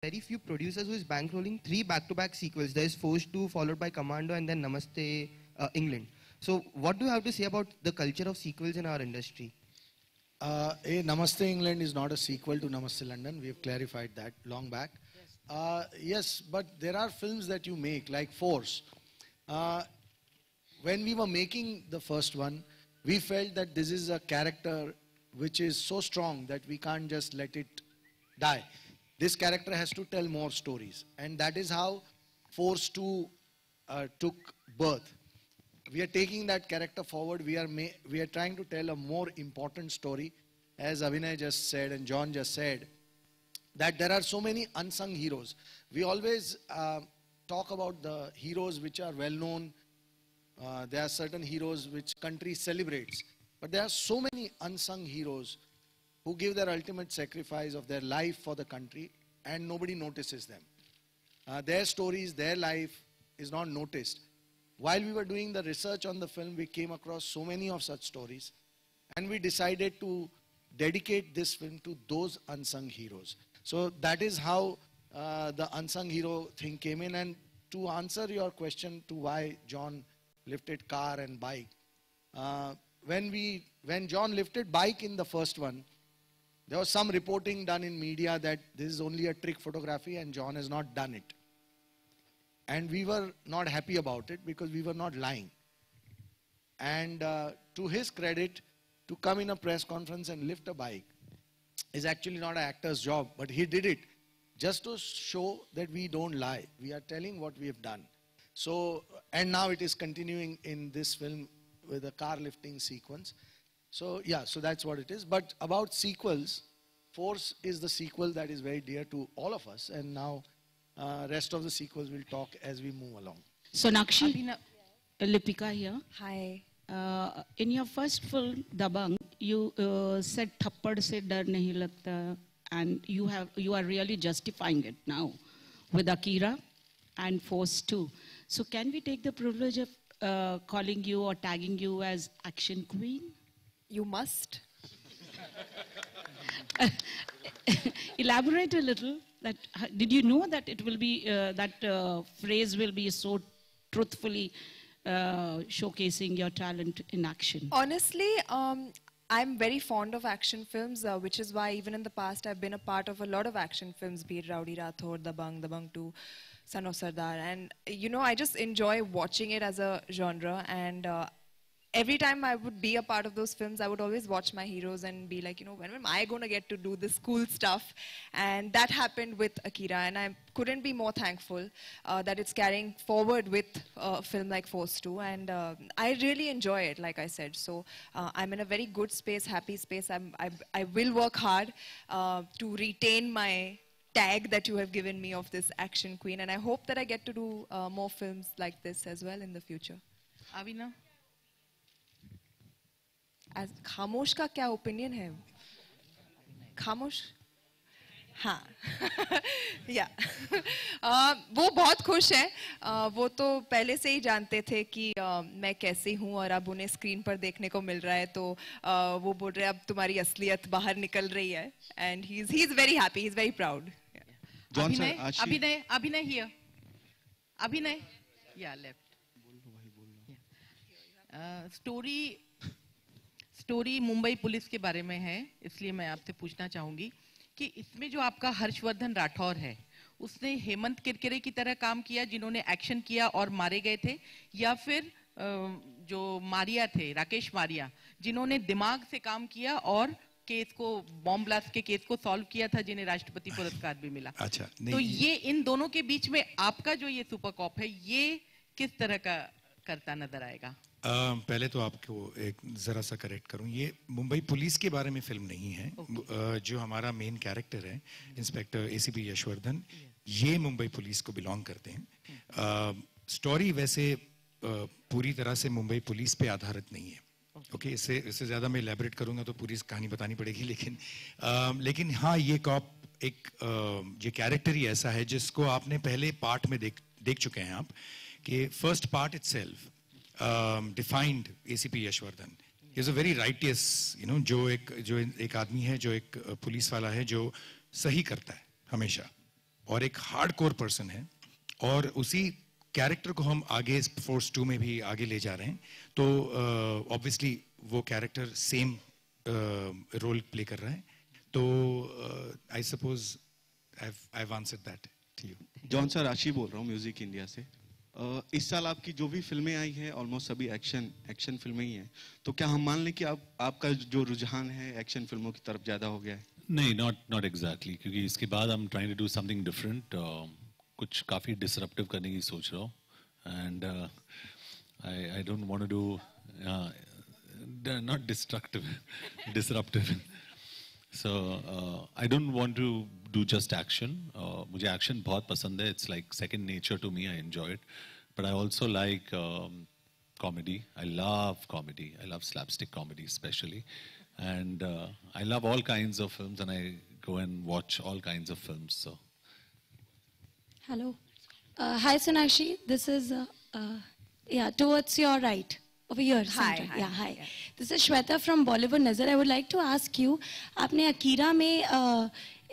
very few producers who is bankrolling 3 back-to-back sequels. There's Force 2 followed by Commando and then Namaste England. So what do you have to say about the culture of sequels in our industry? Namaste England is not a sequel to Namaste London. We have clarified that long back. Yes, but there are films that you make like Force. When we were making the first one, we felt that this is a character which is so strong that we can't just let it die. This character has to tell more stories, and that is how Force 2 took birth. We are taking that character forward. We are trying to tell a more important story, as Abhinay just said and John just said, that there are so many unsung heroes. We always talk about the heroes which are well known. There are certain heroes which country celebrates, but there are so many unsung heroes who give their ultimate sacrifice of their life for the country and nobody notices them. Their stories, their life is not noticed. While we were doing the research on the film, we came across so many of such stories, and we decided to dedicate this film to those unsung heroes. So that is how the unsung hero thing came in. And to answer your question to why John lifted car and bike, when John lifted bike in the first one, there was some reporting done in media that this is only a trick photography and John has not done it. And we were not happy about it because we were not lying. And to his credit, to come in a press conference and lift a bike is actually not an actor's job, but he did it just to show that we don't lie. We are telling what we have done. So, and now it is continuing in this film with a car lifting sequence. So yeah, so that's what it is. But about sequels, Force is the sequel that is very dear to all of us, and now rest of the sequels will talk as we move along. Sonakshi, Lipika here. Hi. In your first film, Dabang, you said "Thappad se dar nahi lagta," and you are really justifying it now with Akira and Force 2. So can we take the privilege of calling you or tagging you as Action Queen? You must. Elaborate a little. That did you know that it will be that phrase will be so truthfully showcasing your talent in action? Honestly, I'm very fond of action films, which is why even in the past I've been a part of a lot of action films, be it Rowdy Rathod, Dabang, Dabang 2, Son of Sardar, and you know, I just enjoy watching it as a genre. And every time I would be a part of those films, I would always watch my heroes and be like, you know, when am I going to get to do this cool stuff? And that happened with Akira, and I couldn't be more thankful that it's carrying forward with a film like Force 2. And I really enjoy it, like I said. So I'm in a very good space, happy space. I will work hard to retain my tag that you have given me of this action queen. And I hope that I get to do more films like this as well in the future. Avina? खामोश का क्या opinion है? खामोश? हाँ, या वो बहुत खुश है. वो तो पहले से ही जानते थे कि मैं कैसी हूँ, और अब उन्हें स्क्रीन पर देखने को मिल रहा है, तो वो बोल रहे हैं अब तुम्हारी असलियत बाहर निकल रही है. And he's very happy, he's very proud. Abhinay here. Abhinay? Yeah, left. Story Mumbai police के बारे में है, इसलिए मैं आपसे पूछना चाहूंगी कि इसमें जो आपका हर्षवर्धन राठौर है, उसने हेमंत किरकिरे की तरह काम किया जिन्होंने एक्शन किया और मारे गए थे, या फिर जो मारिया थे, राकेश मारिया, जिन्होंने दिमाग से काम किया और केस को, बॉम्ब ब्लास्ट के केस को सॉल्व किया था, जिन्हें राष्ट्रपति पुरस्कार भी मिला. अच्छा, तो ये इन दोनों के बीच में आपका जो ये सुपर कॉप है, ये किस तरह का करता नजर आएगा? पहले तो आपको एक जरा सा करेक्ट करूं, ये मुंबई पुलिस के बारे में फिल्म नहीं है. जो हमारा मेन कैरेक्टर है, इंस्पेक्टर एसीपी यशवर्धन, ये मुंबई पुलिस को बिलोंग करते हैं. स्टोरी वैसे पूरी तरह से मुंबई पुलिस पे आधारित नहीं है. ओके, इससे ज्यादा मैं इलेबोरेट करूंगा तो पूरी कहानी बतानी पड़ेगी. लेकिन हाँ, ये कॉप ये कैरेक्टर ही ऐसा है जिसको आपने पहले पार्ट में देख चुके हैं आप, कि first part itself defined ACP Yashvardhan is a very righteous, you know, जो एक आदमी है, जो एक पुलिस वाला है, जो सही करता है हमेशा. और एक हार्डकोर पर्सन है, और उसी कैरेक्टर को हम आगे फोर्स 2 में भी आगे ले जा रहे हैं, तो ऑब्वियसली वो कैरेक्टर सेम रोल प्ले कर रहा है. तो I suppose I have answered that to you. John sir, Rashi बोल रहा हूँ म्यूजिक इंडिया से. इस साल आपकी जो भी फिल्में आई हैं ऑलमोस्ट सभी एक्शन फिल्में ही हैं, तो क्या हम मान लें कि आपका जो रुझान है एक्शन फिल्मों की तरफ ज्यादा हो गया है? नहीं, नॉट एग्जैक्टली, क्योंकि इसके बाद I am trying to do something different. कुछ काफ़ी डिसरप्टिव करने की सोच रहा हूँ, and I don't want to do not destructive, disruptive. So I don't want to do just action. मुझे action बहुत पसंद है. It's like second nature to me. I enjoy it. But I also like comedy. I love comedy. I love slapstick comedy especially. And I love all kinds of films, and I go and watch all kinds of films. So. Hello. Hi Sonakshi. This is towards your right. Over here, center. Hi. Yeah, hi. Yeah. This is Shweta from Bollywood Nazar. I would like to ask you, आपने Akira में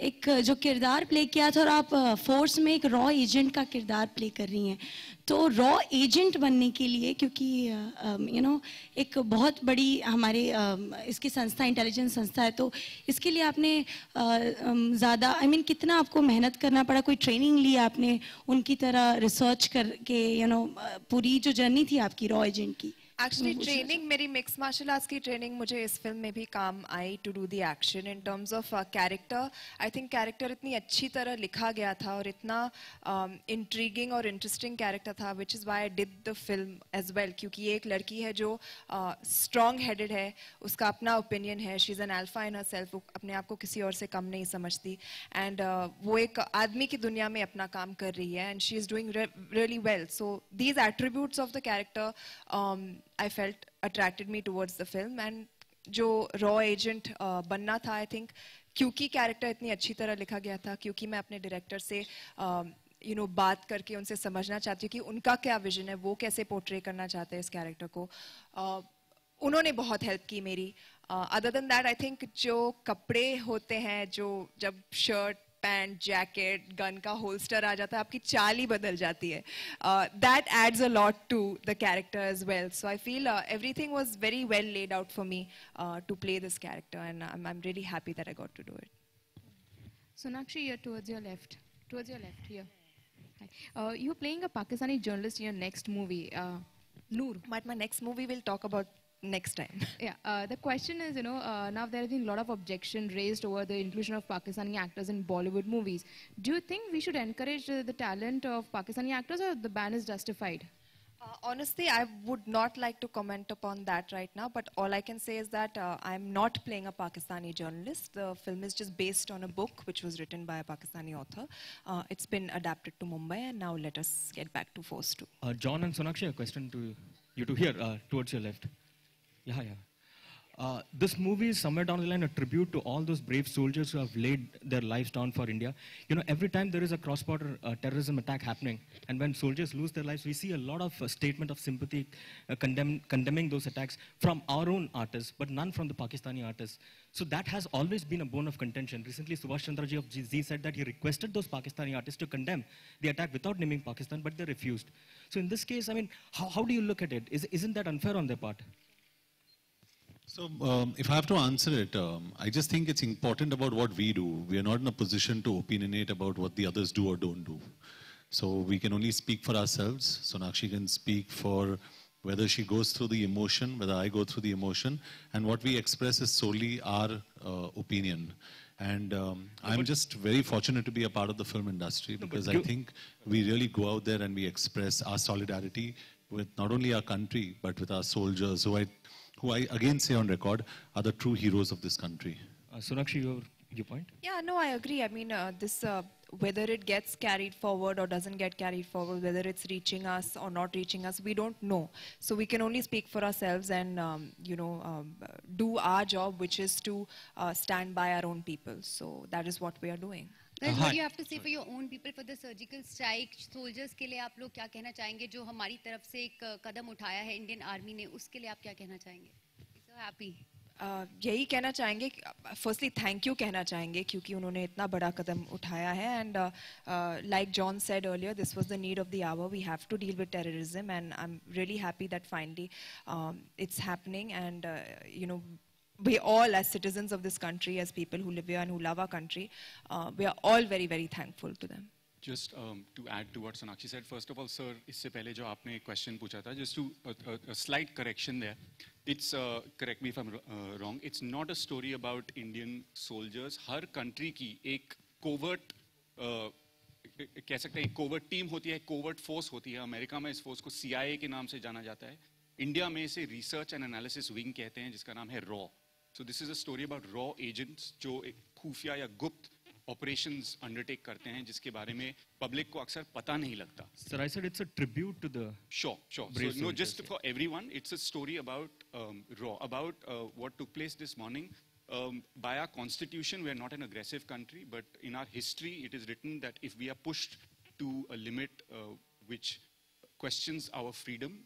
एक जो किरदार play किया था, और आप force में एक रॉ एजेंट का किरदार प्ले कर रही हैं. तो रॉ एजेंट बनने के लिए, क्योंकि एक बहुत बड़ी हमारे इसकी संस्था, इंटेलिजेंस संस्था है, तो इसके लिए आपने ज़्यादा कितना आपको मेहनत करना पड़ा? कोई ट्रेनिंग ली आपने उनकी तरह रिसर्च करके? पूरी जो जर्नी थी आपकी रॉ एजेंट की. एक्चुअली ट्रेनिंग, मेरी मिक्स मार्शल आर्ट्स की ट्रेनिंग मुझे इस फिल्म में भी काम आई to do the action. In terms of character, I think character इतनी अच्छी तरह लिखा गया था और इतना इंट्रीगिंग और इंटरेस्टिंग कैरेक्टर था, which is why I did the film as well. क्योंकि ये एक लड़की है जो स्ट्रॉन्ग हेडेड है, उसका अपना ओपिनियन है, she is an alpha in herself, वो अपने आप को किसी और से कम नहीं समझती, एंड वो एक आदमी की दुनिया में अपना काम कर रही है, and she is doing really well. So these attributes of the character I felt attracted me towards the film. And जो रॉ एजेंट बनना था, आई थिंक क्योंकि कैरेक्टर इतनी अच्छी तरह लिखा गया था, क्योंकि मैं अपने डायरेक्टर से बात करके उनसे समझना चाहती हूँ कि उनका क्या विजन है, वो कैसे पोर्ट्रे करना चाहते हैं इस कैरेक्टर को. उन्होंने बहुत हेल्प की मेरी. Other than that, I think जो कपड़े होते हैं, जो जब शर्ट, पैंट, जैकेट, गन का होल्स्टर आ जाता है, आपकी चाल ही बदल जाती है. That adds a lot to the character as well. So I feel everything was very well laid out for me to play this character, and I am really happy that I got to do it. Sonakshi, you're towards your left. Towards your left, here. Hi. You're playing a Pakistani journalist in your next movie, Noor. But my next movie will talk about next time. Yeah. The question is, now there has been a lot of objection raised over the inclusion of Pakistani actors in Bollywood movies. Do you think we should encourage the talent of Pakistani actors, or the ban is justified? Honestly, I would not like to comment upon that right now, but all I can say is that I'm not playing a Pakistani journalist. The film is just based on a book which was written by a Pakistani author. It's been adapted to Mumbai, and now let us get back to Force 2. John and Sonakshi, a question to you two here, towards your left. Yeah. This movie is somewhere down the line a tribute to all those brave soldiers who have laid their lives down for India. Every time there is a cross-border terrorism attack happening, and when soldiers lose their lives, we see a lot of statement of sympathy condemning those attacks from our own artists, but none from the Pakistani artists. So that has always been a bone of contention. Recently, Subhash Chandra Ji of Z said that he requested those Pakistani artists to condemn the attack without naming Pakistan, but they refused. So in this case, how do you look at it? Isn't that unfair on their part? So if I have to answer it, I just think it's important about what we do. We are not in a position to opinionate about what the others do or don't do. So we can only speak for ourselves. Sonakshi can speak for whether she goes through the emotion, whether I go through the emotion, and what we express is solely our opinion. And I'm just very fortunate to be a part of the film industry, because I think we really go out there and we express our solidarity with not only our country, but with our soldiers, who I again say on record, are the true heroes of this country. Sonakshi, your point? Yeah, no, I agree. I mean, this whether it gets carried forward or doesn't get carried forward, whether it's reaching us or not reaching us, we don't know. So we can only speak for ourselves and, do our job, which is to stand by our own people. So that is what we are doing. Well, what do you have to say for your own people, for the surgical strike soldiers के लिए आप लोग क्या कहना चाहेंगे जो हमारी तरफ से एक कदम उठाया है इंडियन आर्मी ने, उसके लिए आप क्या कहना चाहेंगे? So happy. यही कहना चाहेंगे, फर्स्टली थैंक यू कहना चाहेंगे क्योंकि उन्होंने इतना बड़ा कदम उठाया है and like John said earlier this was the need of the hour, we have to deal with terrorism and I am really happy that finally it's happening and you know we all as citizens of this country, as people who live here and who love our country, we are all very very thankful to them. Just to add to what Sonakshi said, first of all, sir, इससे पहले जो आपने question पूछा था, just to a slight correction there. It's correct me if I'm wrong. It's not a story about Indian soldiers. Her country की एक covert कह सकते हैं covert team होती है, covert force होती है. अमेरिका में इस force को CIA के नाम से जाना जाता है. इंडिया में इसे Research and Analysis Wing कहते हैं, जिसका नाम है RAW. So this is a story about raw agents जो एक खुफिया या गुप्त operations undertake करते हैं, जिसके बारे में public को अक्सर पता नहीं लगता. Sir, I said it's a tribute to the Sure. So no, just for everyone, it's a story about raw, about what took place this morning. By our constitution, we are not an aggressive country, but in our history, it is written that if we are pushed to a limit which questions our freedom,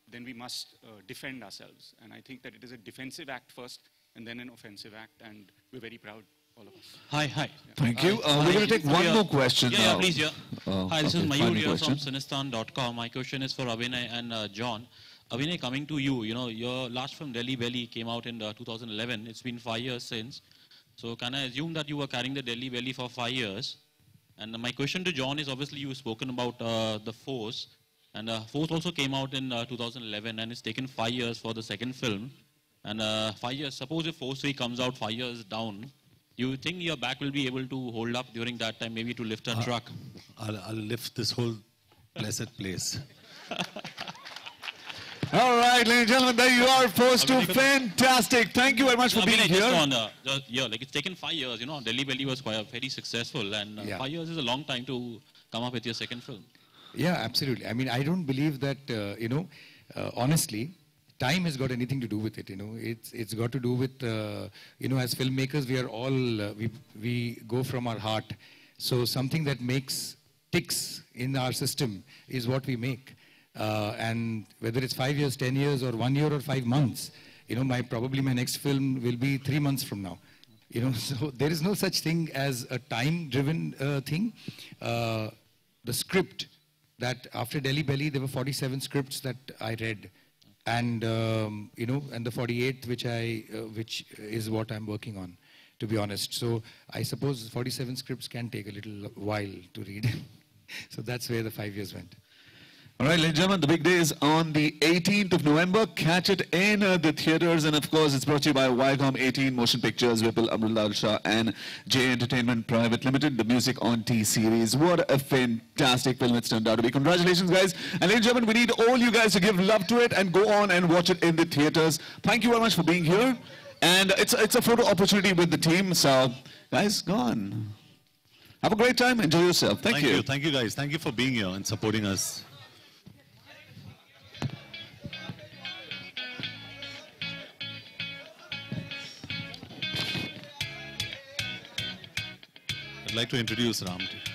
then we must defend ourselves. And I think that it is a defensive act first, and then an offensive act, and we're very proud, all of us. Hi. Thank you. We're going to take one more question. Yeah, please. Hi, this is Mayur here question. from Sinistan.com. My question is for Abhinay and John. Abhinay, coming to you, your last film, Delhi Belly, came out in 2011. It's been 5 years since. So can I assume that you were carrying the Delhi Belly for 5 years? And my question to John is, obviously, you've spoken about the Force. And Force also came out in 2011, and it's taken 5 years for the second film. And 5 years, suppose if Force 3 comes out 5 years down, you think your back will be able to hold up during that time, maybe to lift a truck? I'll lift this whole blessed place. All right, ladies and gentlemen, there you are, Force 2. Fantastic. Thank you very much for being here. Like it's taken 5 years, Delhi Belly was quite very successful, and 5 years is a long time to come up with your second film. Yeah, absolutely. I mean, I don't believe that, honestly, time has got anything to do with it. It's got to do with, as filmmakers, we are all, we go from our heart. So something that makes ticks in our system is what we make. And whether it's 5 years, 10 years, or 1 year or 5 months, probably my next film will be 3 months from now. So there is no such thing as a time-driven thing. The script that after Delhi Belly, there were 47 scripts that I read. And, and the 48th, which is what I'm working on, to be honest. So I suppose 47 scripts can take a little while to read. So that's where the 5 years went. All right, ladies and gentlemen, the big day is on the 18th of November. Catch it in the theaters. And of course, it's brought to you by Viacom 18 Motion Pictures, Vipul Amrullal Shah, and J Entertainment Private Limited, the music on T-Series. What a fantastic film it's turned out to be. Congratulations, guys. And ladies and gentlemen, we need all you guys to give love to it and go on and watch it in the theaters. Thank you very much for being here. And it's a photo opportunity with the team. So, guys, go on. Have a great time. Enjoy yourself. Thank you. Thank you, guys. Thank you for being here and supporting us. I'd like to introduce Ram to you.